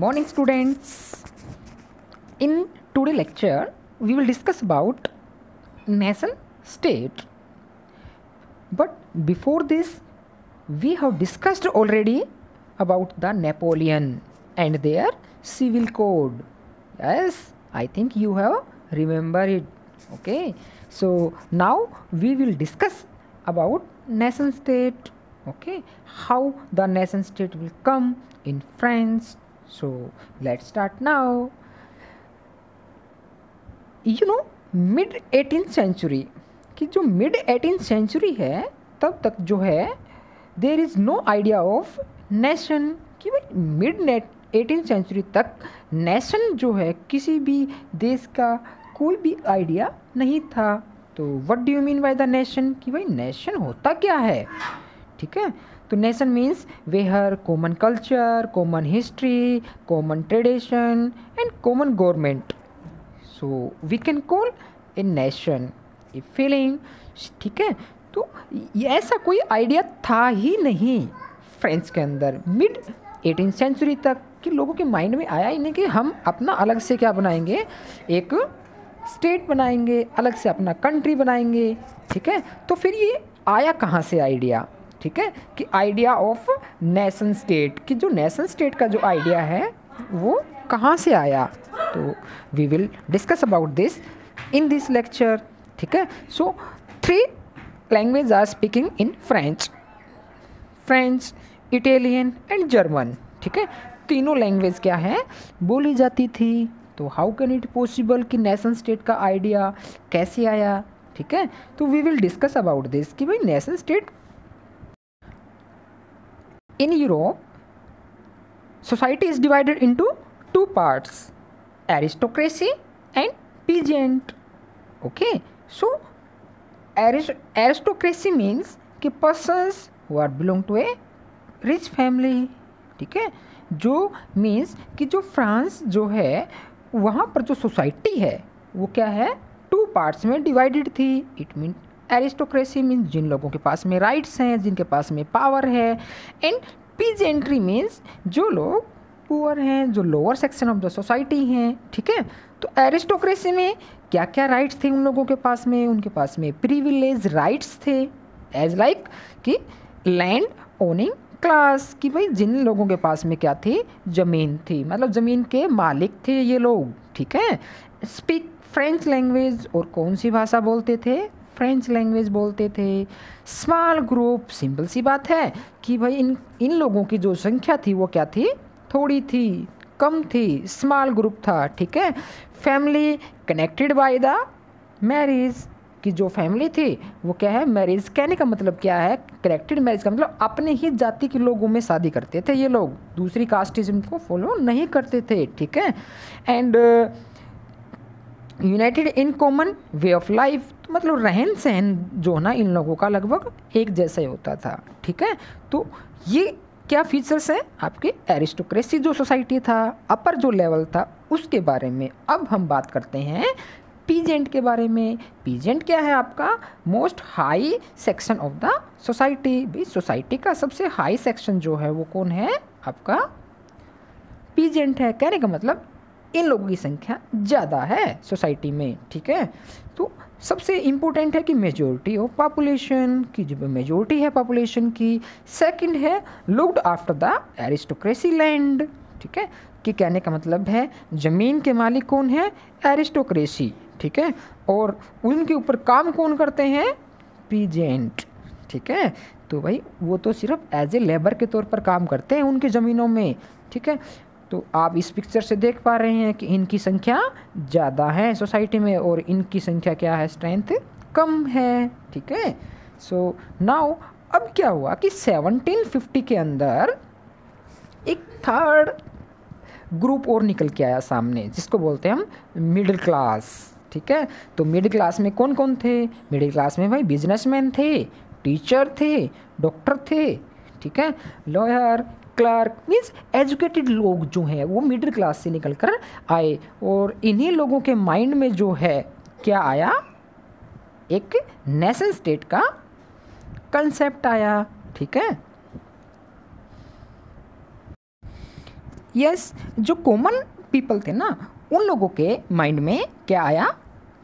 Morning students. In today lecture we will discuss about nation state. But before this we have discussed already about the Napoleon and their civil code. Yes, I think you have remembered it. Okay, so now we will discuss about nation state. Okay, how the nation state will come in France. So let's start now. Mid 18th century कि जो mid 18th century है तब तक जो है there is no idea of nation कि भाई mid 18th century तक नेशन जो है किसी भी देश का कोई भी आइडिया नहीं था. तो what do you mean by the nation कि भाई नेशन होता क्या है. ठीक है, तो nation means where common culture, common history, common tradition and common government. So we can call a nation a feeling. ठीक है, तो ये ऐसा कोई आइडिया था ही नहीं फ्रेंच के अंदर मिड 18th सेंचुरी तक कि लोगों के माइंड में आया ही नहीं कि हम अपना अलग से क्या बनाएंगे, एक स्टेट बनाएंगे, अलग से अपना कंट्री बनाएंगे. ठीक है, तो फिर ये आया कहाँ से आइडिया. ठीक है, कि आइडिया ऑफ नेशन स्टेट कि जो नेशन स्टेट का जो आइडिया है वो कहाँ से आया. तो we will discuss about this in this lecture. ठीक है, so 3 language are speaking in French, Italian and German. ठीक है, तीनों लैंग्वेज क्या है बोली जाती थी. तो हाउ कैन इट पॉसिबल कि नेशन स्टेट का आइडिया कैसे आया. ठीक है, तो we will discuss about this कि भाई nation state in Europe, society is divided into 2 parts, aristocracy and peasant. Okay, so aristocracy means कि persons who are belong to a rich family. ठीक है, जो means कि जो फ्रांस जो है वहाँ पर जो सोसाइटी है वो क्या है 2 पार्ट्स में डिवाइडेड थी. इट मीन एरिस्टोक्रेसी मीन्स जिन लोगों के पास में राइट्स हैं, जिनके पास में पावर है. एंड पीजेंट्री मीन्स जो लोग पुअर हैं, जो lower section of the society हैं. ठीक है, तो एरिस्टोक्रेसी में क्या क्या राइट्स थे उन लोगों के पास में. उनके पास में प्रिविलेज राइट्स थे एज लाइक कि लैंड ओनिंग क्लास कि भाई जिन लोगों के पास में क्या थी ज़मीन थी, मतलब ज़मीन के मालिक थे ये लोग. ठीक है, स्पीक फ्रेंच लैंग्वेज और कौन सी भाषा बोलते थे, फ्रेंच लैंग्वेज बोलते थे. स्मॉल ग्रुप, सिंपल सी बात है कि भाई इन लोगों की जो संख्या थी वो क्या थी, थोड़ी थी, कम थी, स्मॉल ग्रुप था. ठीक है, family connected by the marriage कि जो फैमिली थी वो क्या है मैरिज. कहने का मतलब क्या है, कनेक्टेड मैरिज का मतलब अपने ही जाति के लोगों में शादी करते थे ये लोग, दूसरी कास्टिज्म को फॉलो नहीं करते थे. ठीक है, and United in common way of life मतलब रहन सहन जो ना इन लोगों का लगभग एक जैसा ही होता था. ठीक है, तो ये क्या फीचर्स हैं आपके एरिस्टोक्रेसी जो सोसाइटी था, अपर जो लेवल था उसके बारे में. अब हम बात करते हैं पीजेंट के बारे में. पीजेंट क्या है आपका most high section of the society. भाई सोसाइटी का सबसे हाई सेक्शन जो है वो कौन है आपका पीजेंट है. कहने का मतलब इन लोगों की संख्या ज़्यादा है सोसाइटी में. ठीक है, तो सबसे इम्पोर्टेंट है कि मेजोरिटी ऑफ पॉपुलेशन की जो मेजोरिटी है पॉपुलेशन की. सेकंड है looked after the aristocracy land. ठीक है, कि कहने का मतलब है ज़मीन के मालिक कौन है एरिस्टोक्रेसी. ठीक है, और उनके ऊपर काम कौन करते हैं पीजेंट. ठीक है, तो भाई वो तो सिर्फ एज ए लेबर के तौर पर काम करते हैं उनकी ज़मीनों में. ठीक है, तो आप इस पिक्चर से देख पा रहे हैं कि इनकी संख्या ज़्यादा है सोसाइटी में और इनकी संख्या क्या है स्ट्रेंथ कम है. ठीक है, सो नाउ अब क्या हुआ कि 1750 के अंदर एक थर्ड ग्रुप और निकल के आया सामने जिसको बोलते हैं हम मिडिल क्लास. ठीक है, तो मिडिल क्लास में कौन कौन थे, मिडिल क्लास में भाई बिजनेसमैन थे, टीचर थे, डॉक्टर थे. ठीक है, लॉयर, क्लर्क मीन्स एजुकेटेड लोग जो हैं वो मिडिल क्लास से निकल कर आए. और इन्हीं लोगों के माइंड में जो है क्या आया, एक नेशन स्टेट का कंसेप्ट आया. ठीक है, यस, जो कॉमन पीपल थे ना, उन लोगों के माइंड में क्या आया,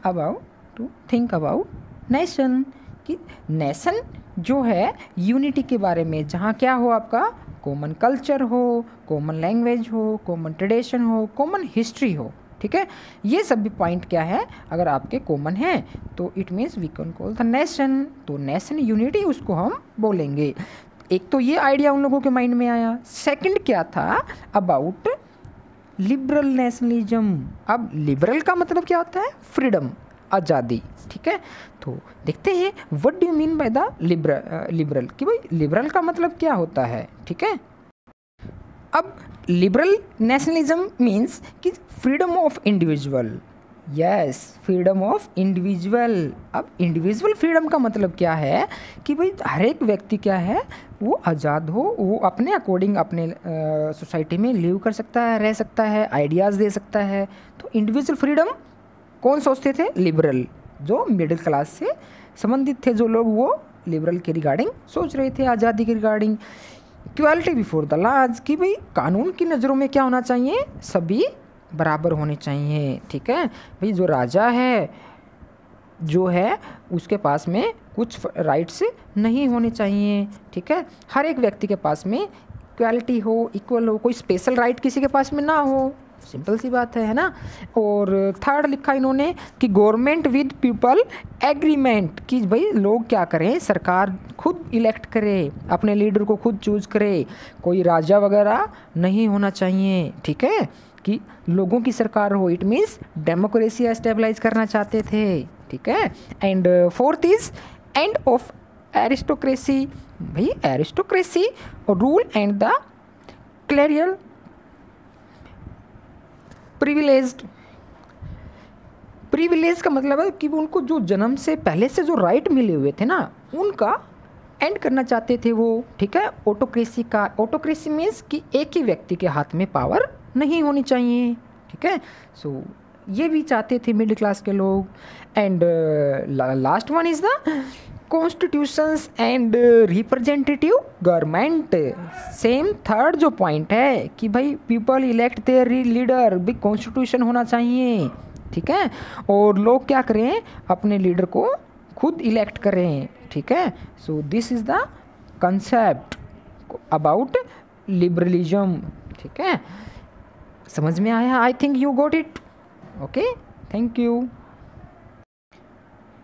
about to think about nation, कि नेशन जो है यूनिटी के बारे में, जहाँ क्या हो आपका कॉमन कल्चर हो, कॉमन लैंग्वेज हो, कॉमन ट्रेडिशन हो, कॉमन हिस्ट्री हो, ठीक है। ये सभी पॉइंट क्या है, अगर आपके कॉमन हैं तो it means we can call the nation. तो नेशन यूनिटी उसको हम बोलेंगे। एक तो ये आइडिया उन लोगों के माइंड में आया। सेकंड क्या था, अबाउट लिबरल नेशनलिज्म। अब लिबरल का मतलब क्या होता है, फ्रीडम, आज़ादी, ठीक है। तो देखते हैं what do you mean by the liberal, कि भाई लिबरल का मतलब क्या होता है, ठीक है। अब लिबरल नेशनलिज्म मीन्स कि freedom of individual, yes, freedom of individual. अब इंडिविजुअल फ्रीडम का मतलब क्या है कि भाई हर एक व्यक्ति क्या है, वो आज़ाद हो, वो अपने अकॉर्डिंग अपने सोसाइटी में लिव कर सकता है, रह सकता है, आइडियाज़ दे सकता है। तो इंडिविजुअल फ्रीडम कौन सोचते थे, लिबरल, जो मिडिल क्लास से संबंधित थे जो लोग, वो लिबरल के रिगार्डिंग सोच रहे थे, आज़ादी के regarding. Equality before the laws, कि भाई कानून की नज़रों में क्या होना चाहिए, सभी बराबर होने चाहिए, ठीक है। भाई जो राजा है जो है उसके पास में कुछ राइट्स नहीं होने चाहिए, ठीक है। हर एक व्यक्ति के पास में इक्वालिटी हो, इक्वल हो, कोई स्पेशल राइट किसी के पास में ना हो, सिंपल सी बात है ना। और थर्ड लिखा इन्होंने कि गवर्नमेंट विद पीपल एग्रीमेंट, कि भाई लोग क्या करें, सरकार खुद इलेक्ट करे, अपने लीडर को खुद चूज करे, कोई राजा वगैरह नहीं होना चाहिए, ठीक है, कि लोगों की सरकार हो। इट मीन्स डेमोक्रेसी एस्टेब्लाइज करना चाहते थे, ठीक है। And fourth is end of aristocracy, भाई aristocracy rule and the clerical privilege का मतलब है कि उनको जो जन्म से पहले से जो राइट मिले हुए थे ना, उनका एंड करना चाहते थे वो, ठीक है। ऑटोक्रेसी का, ऑटोक्रेसी मीन्स कि एक ही व्यक्ति के हाथ में पावर नहीं होनी चाहिए, ठीक है। सो ये भी चाहते थे मिडिल क्लास के लोग। And last one is the constitutions and representative government. Same third जो पॉइंट है कि भाई पीपल इलेक्ट देयर लीडर, भी कॉन्स्टिट्यूशन होना चाहिए, ठीक है। और लोग क्या करें, अपने लीडर को खुद इलेक्ट करें, ठीक है। So this is the concept about liberalism, ठीक है। समझ में आया, I think you got it, okay, thank you.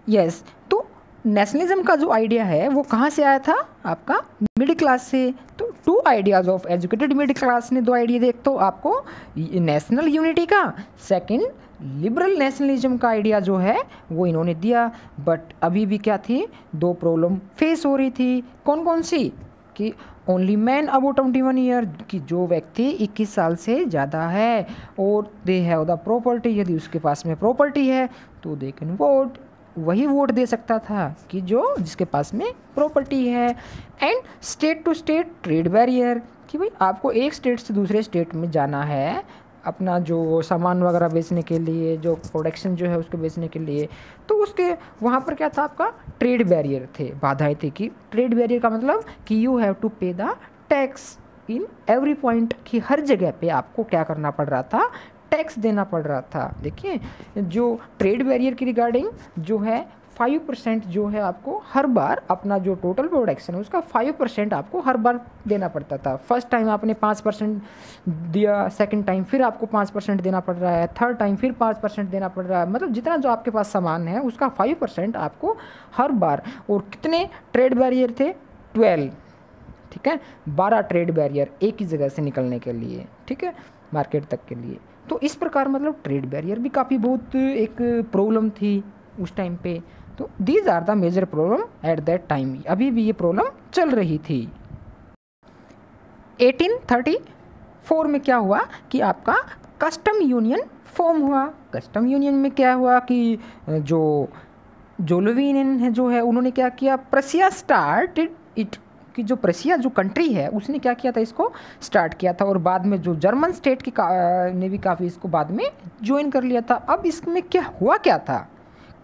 Yes, तो नेशनलिज्म का जो आइडिया है वो कहाँ से आया था, आपका मिडिल क्लास से। तो two ideas of educated middle class ने दो आइडिया देख, तो आपको नेशनल यूनिटी का, सेकंड लिबरल नेशनलिज्म का आइडिया जो है वो इन्होंने दिया। बट अभी भी क्या थी, दो प्रॉब्लम फेस हो रही थी। कौन कौन सी, कि ओनली मैन अबाउट 21 ईयर, कि जो व्यक्ति 21 साल से ज़्यादा है, और दे हैव द प्रॉपर्टी, यदि उसके पास में प्रॉपर्टी है तो दे कैन वोट, वही वोट दे सकता था कि जो जिसके पास में प्रॉपर्टी है। And state to state trade barrier, कि भाई आपको एक स्टेट से दूसरे स्टेट में जाना है अपना जो सामान वगैरह बेचने के लिए, जो प्रोडक्शन जो है उसको बेचने के लिए, तो उसके वहाँ पर क्या था, आपका ट्रेड बैरियर थे, बाधाएं थी। कि ट्रेड बैरियर का मतलब कि यू हैव टू पे the tax in every point, कि हर जगह पे आपको क्या करना पड़ रहा था, टैक्स देना पड़ रहा था। देखिए जो ट्रेड बैरियर की रिगार्डिंग जो है 5% जो है आपको हर बार अपना जो टोटल प्रोडक्शन है उसका 5% आपको हर बार देना पड़ता था। फर्स्ट टाइम आपने 5% दिया, सेकंड टाइम फिर आपको 5% देना पड़ रहा है, थर्ड टाइम फिर 5% देना पड़ रहा है। मतलब जितना जो आपके पास सामान है उसका 5% आपको हर बार। और कितने ट्रेड बैरियर थे, 12, ठीक है, 12 ट्रेड बैरियर एक ही जगह से निकलने के लिए, ठीक है, मार्केट तक के लिए। तो इस प्रकार मतलब ट्रेड बैरियर भी काफ़ी बहुत एक प्रॉब्लम थी उस टाइम पे। तो these are the major problem at that time, अभी भी ये प्रॉब्लम चल रही थी। 1834 में क्या हुआ कि आपका कस्टम यूनियन फॉर्म हुआ। कस्टम यूनियन में क्या हुआ कि जो जोलोवियन है जो है उन्होंने क्या किया, प्रसिया स्टार्टेड इट, कि जो प्रसिया जो कंट्री है उसने क्या किया था, इसको स्टार्ट किया था। और बाद में जो जर्मन स्टेट की ने भी काफ़ी इसको बाद में ज्वाइन कर लिया था। अब इसमें क्या हुआ, क्या था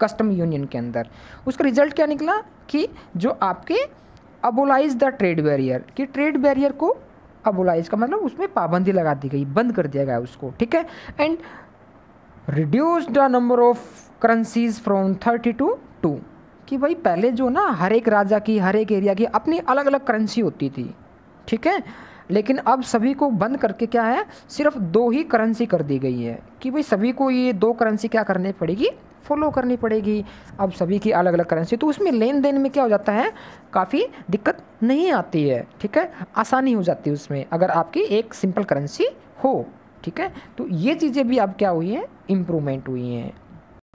कस्टम यूनियन के अंदर, उसका रिजल्ट क्या निकला कि जो आपके अबोलाइज द ट्रेड बैरियर, कि ट्रेड बैरियर को अबोलाइज का मतलब उसमें पाबंदी लगा दी गई, बंद कर दिया गया उसको, ठीक है। And reduce the number of currencies from 30 to 2, कि भाई पहले जो ना हर एक राजा की, हर एक एरिया की अपनी अलग अलग करेंसी होती थी, ठीक है, लेकिन अब सभी को बंद करके क्या है, सिर्फ 2 ही करेंसी कर दी गई है, कि भाई सभी को ये 2 करेंसी क्या करनी पड़ेगी, फॉलो करनी पड़ेगी। अब सभी की अलग अलग करेंसी, तो उसमें लेन देन में क्या हो जाता है, काफ़ी दिक्कत नहीं आती है, ठीक है, आसानी हो जाती है उसमें अगर आपकी एक सिंपल करेंसी हो, ठीक है। तो ये चीज़ें भी अब क्या हुई हैं, इम्प्रूवमेंट हुई हैं।